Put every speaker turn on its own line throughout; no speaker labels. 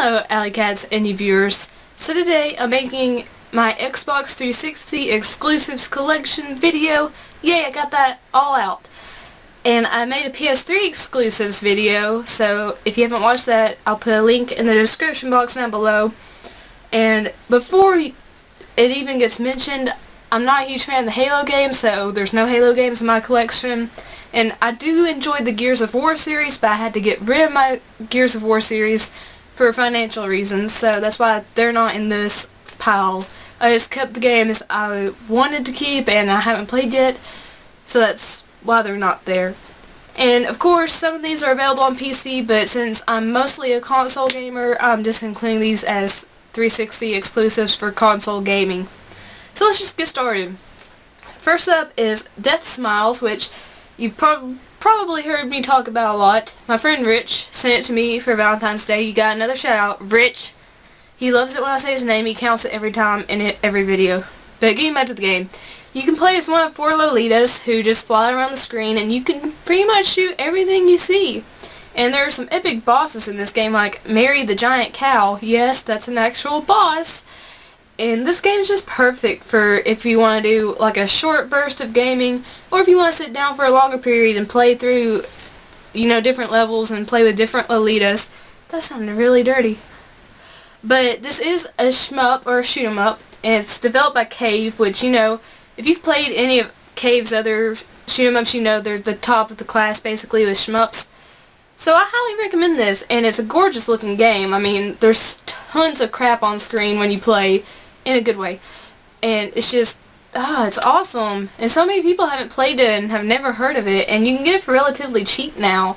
Hello Alycats and you viewers. So today I'm making my Xbox 360 exclusives collection video. Yay, I got that all out. And I made a PS3 exclusives video, so if you haven't watched that, I'll put a link in the description box down below. And before it even gets mentioned, I'm not a huge fan of the Halo games, so there's no Halo games in my collection. And I do enjoy the Gears of War series, but I had to get rid of my Gears of War series for financial reasons, so that's why they're not in this pile. I just kept the games I wanted to keep and I haven't played yet, so that's why they're not there. And of course some of these are available on PC, but since I'm mostly a console gamer, I'm just including these as 360 exclusives for console gaming. So let's just get started. First up is Death Smiles, which you've probably heard me talk about a lot. My friend Rich sent it to me for Valentine's Day. You got another shout out, Rich. He loves it when I say his name. He counts it every time in every video. But getting back to the game, you can play as one of 4 Lolitas who just fly around the screen, and you can pretty much shoot everything you see. And there are some epic bosses in this game, like Mary the Giant Cow. Yes, that's an actual boss. And this game is just perfect for if you want to do like a short burst of gaming, or if you want to sit down for a longer period and play through, you know, different levels and play with different Lolitas. That sounded really dirty. But this is a shmup or a shoot 'em up, and it's developed by Cave, which, you know, if you've played any of Cave's other shoot 'em ups, you know they're the top of the class basically with shmups. So I highly recommend this, and it's a gorgeous looking game. I mean, there's tons of crap on screen when you play, in a good way, and it's just, it's awesome. And so many people haven't played it and have never heard of it, and you can get it for relatively cheap now.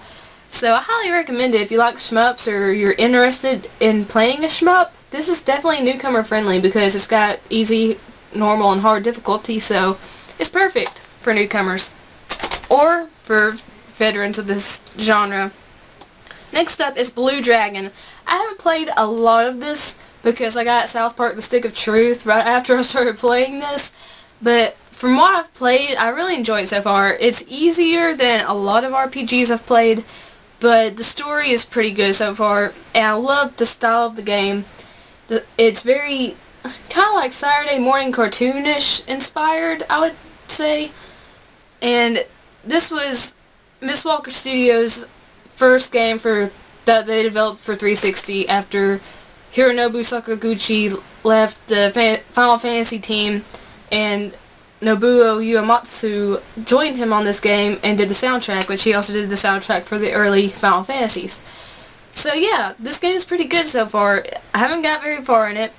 So I highly recommend it if you like shmups or you're interested in playing a shmup. This is definitely newcomer friendly because it's got easy, normal, and hard difficulty, so it's perfect for newcomers or for veterans of this genre. Next up is Blue Dragon. I haven't played a lot of this because I got South Park The Stick of Truth right after I started playing this, but from what I've played, I really enjoy it so far. It's easier than a lot of RPGs I've played, but the story is pretty good so far, and I love the style of the game. It's very kind of like Saturday morning cartoonish inspired, I would say, and this was Miss Walker Studios' first game that they developed for 360 after Hironobu Sakaguchi left the Final Fantasy team, and Nobuo Uematsu joined him on this game and did the soundtrack, which he also did the soundtrack for the early Final Fantasies. So yeah, this game is pretty good so far. I haven't got very far in it,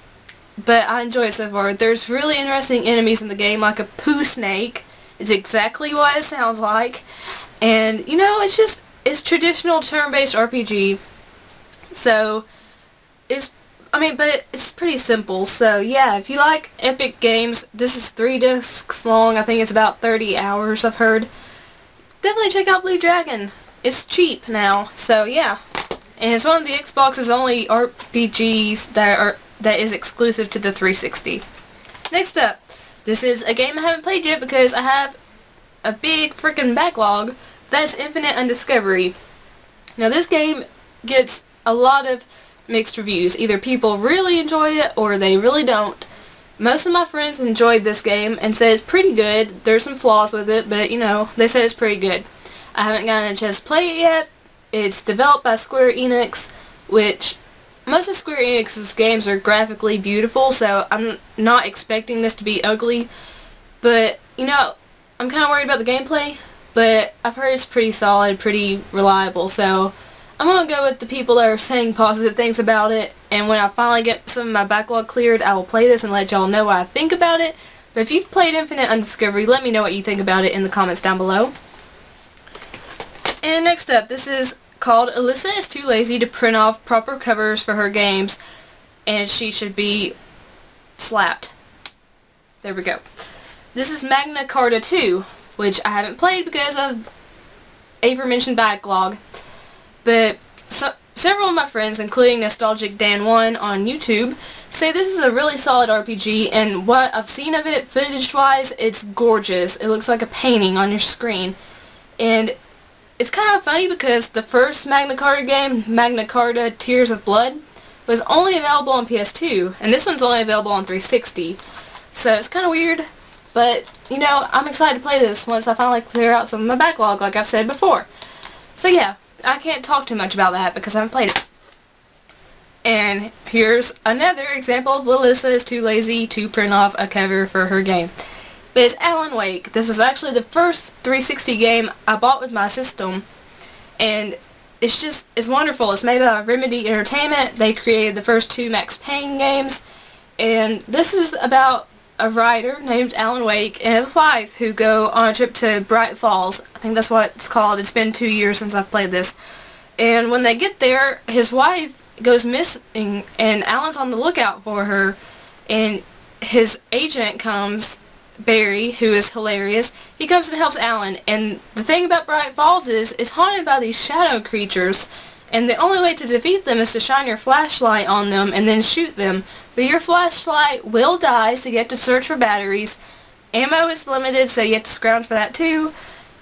but I enjoy it so far. There's really interesting enemies in the game, like a poo snake. It's exactly what it sounds like. And, you know, it's traditional turn-based RPG. So, but it's pretty simple. So yeah, if you like epic games, this is 3 discs long. I think it's about 30 hours, I've heard. Definitely check out Blue Dragon. It's cheap now, so yeah. And it's one of the Xbox's only RPGs that is exclusive to the 360. Next up, this is a game I haven't played yet because I have a big freaking backlog. That's Infinite Undiscovery. Now this game gets a lot of mixed reviews. Either people really enjoy it or they really don't. Most of my friends enjoyed this game and said it's pretty good. There's some flaws with it, but you know, they said it's pretty good. I haven't gotten a chance to play it yet. It's developed by Square Enix, which most of Square Enix's games are graphically beautiful, so I'm not expecting this to be ugly. But, you know, I'm kind of worried about the gameplay, but I've heard it's pretty solid, pretty reliable, so I'm going to go with the people that are saying positive things about it, and when I finally get some of my backlog cleared, I will play this and let y'all know what I think about it. But if you've played Infinite Undiscovery, let me know what you think about it in the comments down below. And next up, this is called Alyssa Is Too Lazy to Print Off Proper Covers for Her Games, and she should be slapped. There we go. This is Magna Carta 2, which I haven't played because of aforementioned backlog. But several of my friends, including Nostalgic Dan1 on YouTube, say this is a really solid RPG, and what I've seen of it, footage-wise, it's gorgeous. It looks like a painting on your screen. And it's kind of funny because the first Magna Carta game, Magna Carta Tears of Blood, was only available on PS2, and this one's only available on 360. So it's kind of weird, but, you know, I'm excited to play this once I finally clear out some of my backlog, like I've said before. So yeah, I can't talk too much about that because I haven't played it. And here's another example of Alyssa Is Too Lazy to print off a cover for her game. But it's Alan Wake. This was actually the first 360 game I bought with my system. And it's wonderful. It's made by Remedy Entertainment. They created the first 2 Max Payne games. And this is about a writer named Alan Wake and his wife who go on a trip to Bright Falls. I think that's what it's called. It's been 2 years since I've played this. And when they get there, his wife goes missing and Alan's on the lookout for her, and his agent comes, Barry, who is hilarious. He comes and helps Alan, and the thing about Bright Falls is it's haunted by these shadow creatures, and the only way to defeat them is to shine your flashlight on them and then shoot them. But your flashlight will die, so you have to search for batteries. Ammo is limited, so you have to scrounge for that too.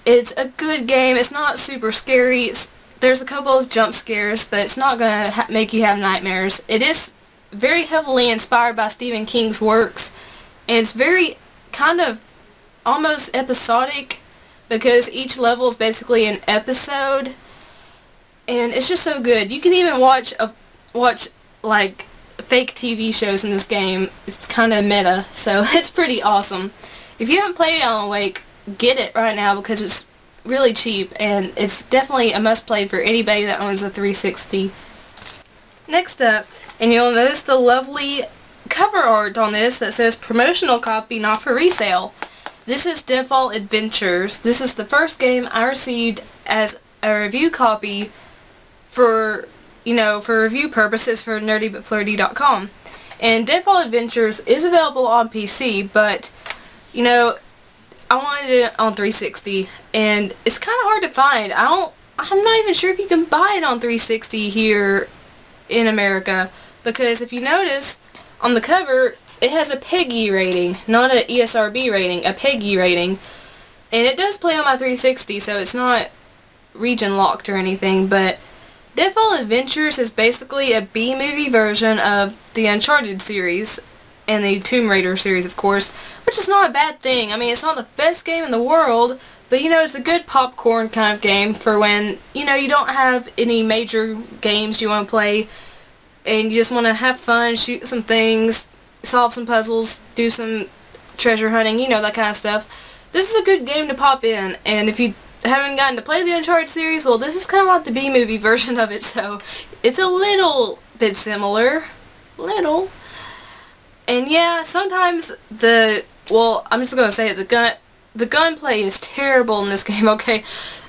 It's a good game. It's not super scary. There's a couple of jump scares, but it's not going to make you have nightmares. It is very heavily inspired by Stephen King's works, and it's very kind of almost episodic because each level is basically an episode, and it's just so good. You can even watch like fake TV shows in this game. It's kind of meta, so it's pretty awesome. If you haven't played Alan Wake, get it right now because it's really cheap, and it's definitely a must-play for anybody that owns a 360. Next up, and you'll notice the lovely cover art on this that says promotional copy not for resale. This is Deadfall Adventures. This is the first game I received as a review copy for, you know, for review purposes for nerdybutflirty.com. And Deadfall Adventures is available on PC, but, you know, I wanted it on 360, and it's kind of hard to find. I'm not even sure if you can buy it on 360 here in America, because if you notice, on the cover, it has a PEGI rating, not an ESRB rating, a PEGI rating. And it does play on my 360, so it's not region locked or anything, but Deadfall Adventures is basically a B-movie version of the Uncharted series, and the Tomb Raider series, of course, which is not a bad thing. I mean, it's not the best game in the world, but, you know, it's a good popcorn kind of game for when, you know, you don't have any major games you want to play, and you just want to have fun, shoot some things, solve some puzzles, do some treasure hunting, you know, that kind of stuff. This is a good game to pop in, and if you haven't gotten to play the Uncharted series, well, this is kind of like the B-movie version of it, so it's a little bit similar. Little. And yeah, sometimes I'm just gonna say it, the gunplay is terrible in this game, okay?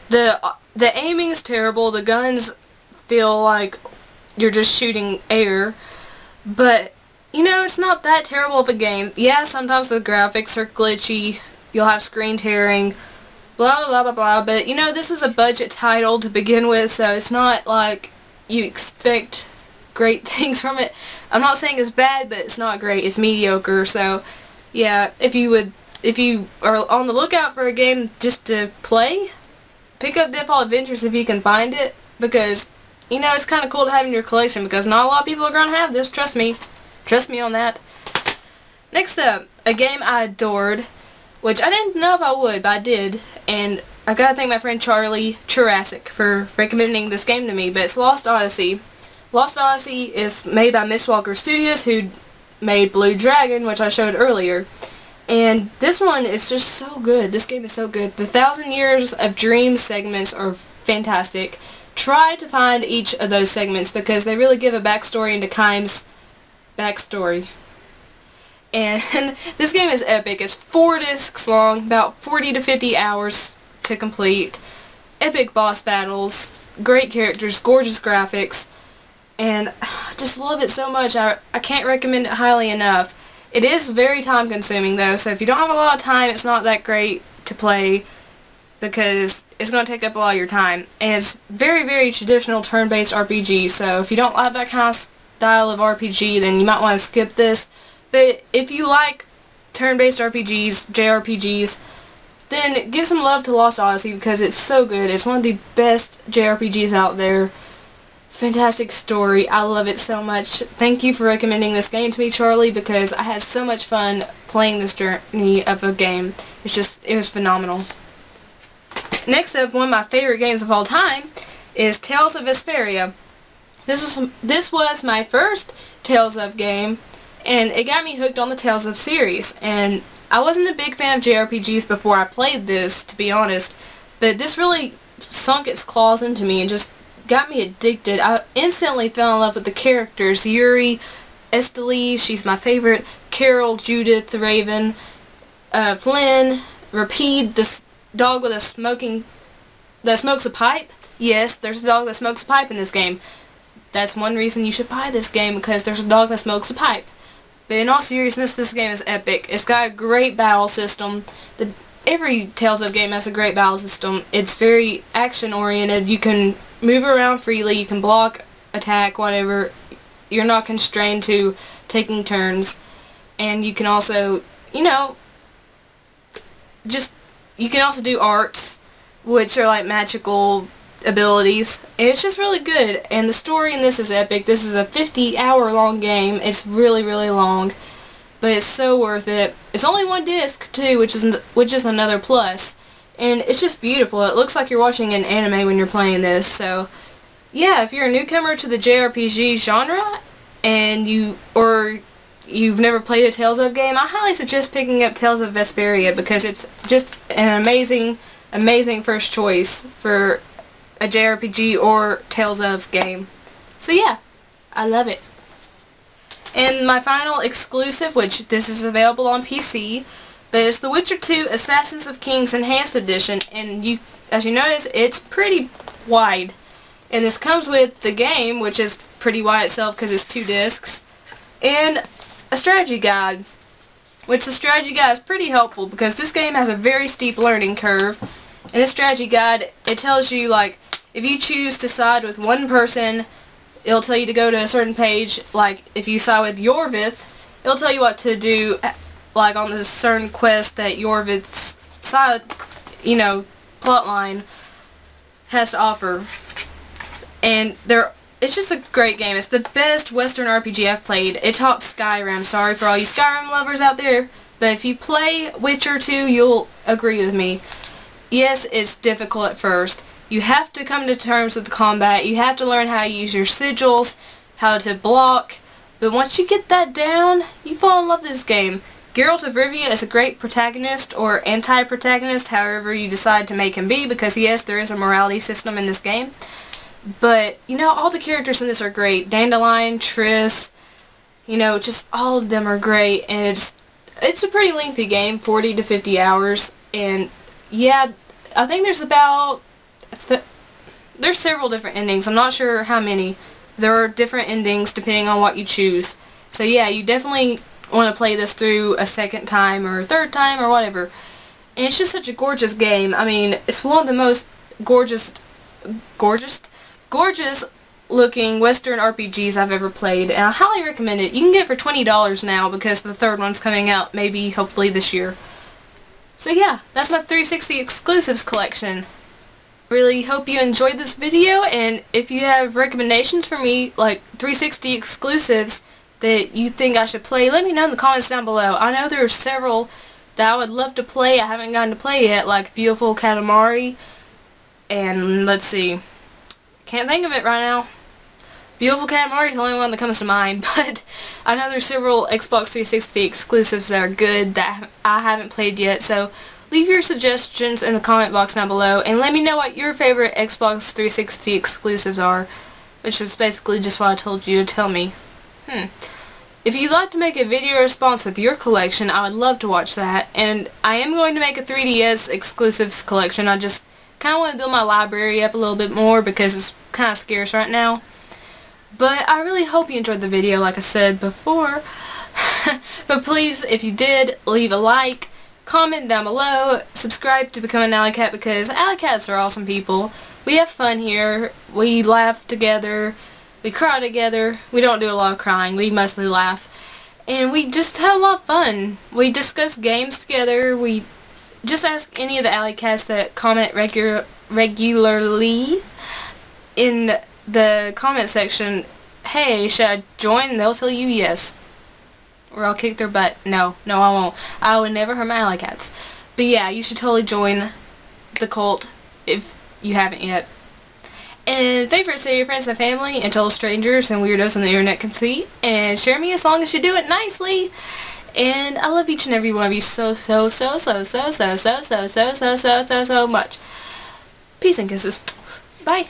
The aiming is terrible, the guns feel like you're just shooting air, but, you know, it's not that terrible of a game. Yeah, sometimes the graphics are glitchy, you'll have screen tearing, blah blah blah blah, but, you know, this is a budget title to begin with, so it's not like you expect great things from it. I'm not saying it's bad, but it's not great. It's mediocre. So, yeah, if you are on the lookout for a game just to play, pick up Deadfall Adventures if you can find it, because, you know, it's kind of cool to have in your collection, because not a lot of people are going to have this, trust me. Trust me on that. Next up, a game I adored, which I didn't know if I would, but I did, and I gotta thank my friend Charlie Jurassic for recommending this game to me, but it's Lost Odyssey. Lost Odyssey is made by Mistwalker Studios, who made Blue Dragon, which I showed earlier. And this one is just so good. This game is so good. The 1,000 Years of Dream segments are fantastic. Try to find each of those segments because they really give a backstory into Kime's backstory. And this game is epic. It's 4 discs long, about 40 to 50 hours to complete. Epic boss battles, great characters, gorgeous graphics. And I just love it so much. I can't recommend it highly enough. It is very time consuming though, so if you don't have a lot of time, it's not that great to play because it's going to take up a lot of your time. And it's very, very traditional turn-based RPG, so if you don't like that kind of style of RPG, then you might want to skip this. But if you like turn-based RPGs, JRPGs, then give some love to Lost Odyssey because it's so good. It's one of the best JRPGs out there. Fantastic story. I love it so much. Thank you for recommending this game to me, Charlie, because I had so much fun playing this journey of a game. It was phenomenal. Next up, one of my favorite games of all time is Tales of Vesperia. This was my first Tales of game, and it got me hooked on the Tales of series. And I wasn't a big fan of JRPGs before I played this, to be honest, but this really sunk its claws into me and just got me addicted. I instantly fell in love with the characters. Yuri, Estelle, she's my favorite, Carol, Judith, the Raven, Flynn, Rapide, this dog with that smokes a pipe. Yes, there's a dog that smokes a pipe in this game. That's one reason you should buy this game, because there's a dog that smokes a pipe. But in all seriousness, this game is epic. It's got a great battle system. Every Tales of game has a great battle system. It's very action oriented. You can move around freely. You can block, attack, whatever. You're not constrained to taking turns. And you can also, you can also do arts, which are like magical abilities. And it's just really good. And the story in this is epic. This is a 50-hour long game. It's really, really long. But it's so worth it. It's only one disc too, which is another plus. And it's just beautiful. It looks like you're watching an anime when you're playing this. So yeah, if you're a newcomer to the JRPG genre and you've never played a Tales of game, I highly suggest picking up Tales of Vesperia, because it's just an amazing, amazing first choice for a JRPG or Tales of game. So yeah, I love it. And my final exclusive, which this is available on PC, but it's The Witcher 2 Assassins of Kings Enhanced Edition, and as you notice, it's pretty wide. And this comes with the game, which is pretty wide itself because it's 2 discs, and a strategy guide, which the strategy guide is pretty helpful because this game has a very steep learning curve. In this strategy guide, it tells you, like, if you choose to side with one person, it'll tell you to go to a certain page. Like, if you side with Yorvith, it'll tell you what to do, like, on this certain quest that Yorvith's side, plotline has to offer. And it's just a great game. It's the best Western RPG I've played. It tops Skyrim. Sorry for all you Skyrim lovers out there, but if you play Witcher 2, you'll agree with me. Yes, it's difficult at first. You have to come to terms with the combat. You have to learn how to use your sigils, how to block. But once you get that down, you fall in love with this game. Geralt of Rivia is a great protagonist, or anti-protagonist, however you decide to make him be, because yes, there is a morality system in this game. But, all the characters in this are great. Dandelion, Triss, just all of them are great. And it's a pretty lengthy game, 40 to 50 hours. And yeah, I think there's there's several different endings. I'm not sure how many. There are different endings depending on what you choose. So yeah, you definitely want to play this through a second time or a third time or whatever. And it's just such a gorgeous game. I mean, it's one of the most gorgeous looking Western RPGs I've ever played, and I highly recommend it. You can get it for $20 now because the third one's coming out maybe hopefully this year. So yeah, that's my 360 exclusives collection. Really hope you enjoyed this video, and if you have recommendations for me, like 360 exclusives that you think I should play, let me know in the comments down below. I know there are several that I would love to play I haven't gotten to play yet, like Beautiful Katamari, and let's see, can't think of it right now. Beautiful Katamari is the only one that comes to mind, but I know there's several Xbox 360 exclusives that are good that I haven't played yet, so leave your suggestions in the comment box down below, and let me know what your favorite Xbox 360 exclusives are, which was basically just what I told you to tell me. If you'd like to make a video response with your collection, I would love to watch that, and I am going to make a 3DS exclusives collection. I just kind of want to build my library up a little bit more because it's kind of scarce right now. But I really hope you enjoyed the video, like I said before. But please, if you did, leave a like, comment down below, subscribe to become an Alycat, because Alycats are awesome people. We have fun here, we laugh together, we cry together. We don't do a lot of crying, we mostly laugh. And we just have a lot of fun. We discuss games together, we just ask any of the Alycats that comment regularly in the comment section, hey, should I join? And they'll tell you yes. Or I'll kick their butt. No, I won't. I would never hurt my Alycats. But yeah, you should totally join the cult if you haven't yet. And favorite, say your friends and family and total strangers and weirdos on the internet can see. And share me as long as you do it nicely. And I love each and every one of you so much. Peace and kisses. Bye.